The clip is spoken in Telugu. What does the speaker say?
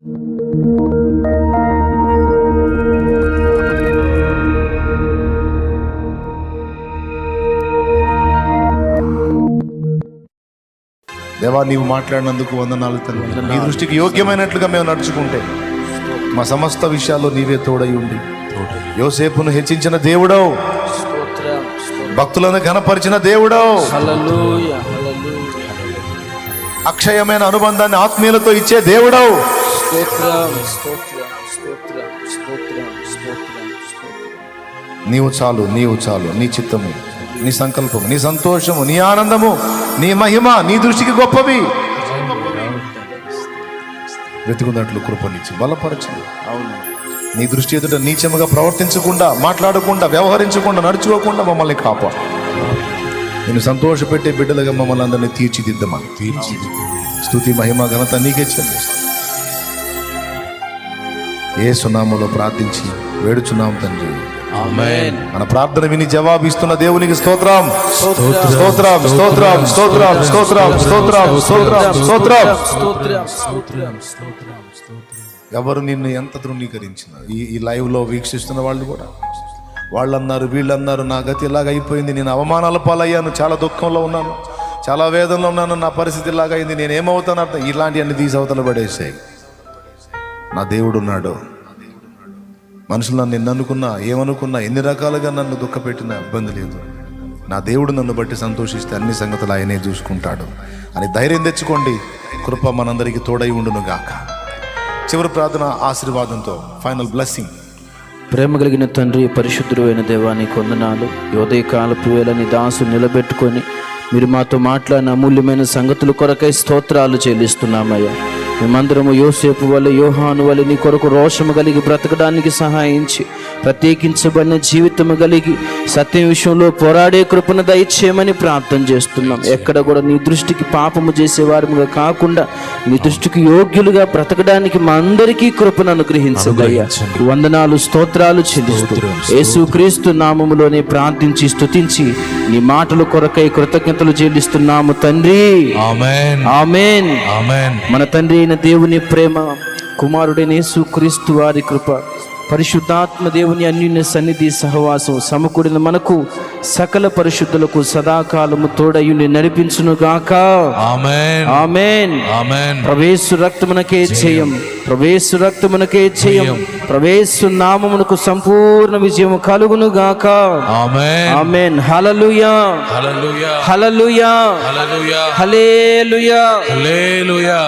దేవా, నీవు మాట్లాడినందుకు వందనాలు తండ్రి. నీ దృష్టికి యోగ్యమైనట్లుగా మేము నడుచుకుంటే మా సమస్త విషయాల్లో నీవే తోడై ఉండి యోసేపును హెచ్చించిన దేవుడవు, భక్తులను ఘనపరిచిన దేవుడవు, అక్షయమైన అనుబంధాన్ని ఆత్మీయులతో ఇచ్చే దేవుడవు. నీవు చాలు, నీవు చాలు. నీ చిత్తము, నీ సంకల్పము, నీ సంతోషము, నీ ఆనందము, నీ మహిమ నీ దృష్టికి గొప్పవి. వెతుకున్నట్లు కృపనిచ్చి బలపరచు. నీ దృష్టి ఎదుట నీచముగా ప్రవర్తించకుండా, మాట్లాడకుండా, వ్యవహరించకుండా, నడుచుకోకుండా మమ్మల్ని కాపాడు. నేను సంతోషపెట్టే బిడ్డలుగా మమ్మల్ని అందరినీ తీర్చిదిద్దమని స్తుతి మహిమ ఘనత నీకే చెల్లిస్తాను. యేసు నామములో ప్రార్థించి వేడుచున్నాం తండ్రి, ఆమేన్. మన ప్రార్థన విని జవాబిస్తున్న దేవునికి స్తోత్రం, స్తోత్రం, స్తోత్రం, స్తోత్రం, స్తోత్రం, స్తోత్రం, స్తోత్రం, స్తోత్రం. ఎవరు నిన్ను ఎంత తృణీకరించిన ఈ లైవ్ లో వీక్షిస్తున్న వాళ్ళు కూడా వాళ్ళన్నారు, వీళ్ళన్నారు, నా గతి ఇలాగ అయిపోయింది, నేను అవమానాల పాలయ్యాను, చాలా దుఃఖంలో ఉన్నాను, చాలా వేదనలో ఉన్నాను, నా పరిస్థితి ఇలాగైంది, నేను ఏమవుతాను అర్థం, ఇలాంటివన్నీ తీసి అవతల పడేసాయి. నా దేవుడు ఉన్నాడు. మనుషులు నన్ను ఎన్ని అనుకున్నా, ఏమనుకున్నా, ఎన్ని రకాలుగా నన్ను దుఃఖపెట్టినా ఇబ్బంది లేదు. నా దేవుడు నన్ను బట్టి సంతోషిస్తే అన్ని సంగతులు ఆయనే చూసుకుంటాడు అని ధైర్యం తెచ్చుకోండి. కృప మనందరికీ తోడై ఉండును గాక. చివరి ప్రార్థన ఆశీర్వాదంతో ఫైనల్ బ్లెస్సింగ్. ప్రేమ కలిగిన తండ్రి, పరిశుద్ధుడు అయిన దేవానికి వందనాలు. ఉదయ కాలపు వేళ నీ దాసు నిలబెట్టుకొని మీరు మాతో మాట్లాడిన అమూల్యమైన సంగతుల కొరకై స్తోత్రాలు చెల్లిస్తున్నామయ్యా. మేమందరము యోసేపు వల్ల, యోహాను వల్ల నీ కొరకు రోషము కలిగి బ్రతకడానికి సహాయించి, ప్రత్యేకించబడిన జీవితము కలిగి సత్యం విషయంలో పోరాడే కృపను దయచేయమని ప్రార్థన చేస్తున్నాం. ఎక్కడ కూడా నీ దృష్టికి పాపము చేసేవారముగా కాకుండా నీ దృష్టికి యోగ్యులుగా బ్రతకడానికి మా అందరికీ కృపను అనుగ్రహించదయ్యా. వందనాలు, స్తోత్రాలు చెల్లిస్తూ యేసుక్రీస్తు నామములోనే ప్రార్థించి స్తుతించి నీ మాటల కొరకై కృతజ్ఞతలు చెల్లిస్తున్నాము తండ్రి, ఆమేన్, ఆమేన్, ఆమేన్. మన తండ్రి అయిన దేవుని ప్రేమ, కుమారుడైన యేసుక్రీస్తు వారి కృప, పరిశుద్ధాత్మ దేవుని అన్యోన్య సన్నిధి సహవాసం సమకూడిన మనకు సకల పరిశుద్ధులకు సదాకాలము తోడయుని నడిపించును గాక. ఆమేన్, ఆమేన్, ఆమేన్. ప్రవేశు రక్తమునకే జయం, ప్రవేశు రక్తమునకే జయం, ప్రవేశు నామమునకు సంపూర్ణ విజయం కలుగును గాక. ఆమేన్, ఆమేన్. హల్లెలూయా, హల్లెలూయా, హల్లెలూయా, హల్లెలూయా, హల్లెలూయా, హల్లెలూయా.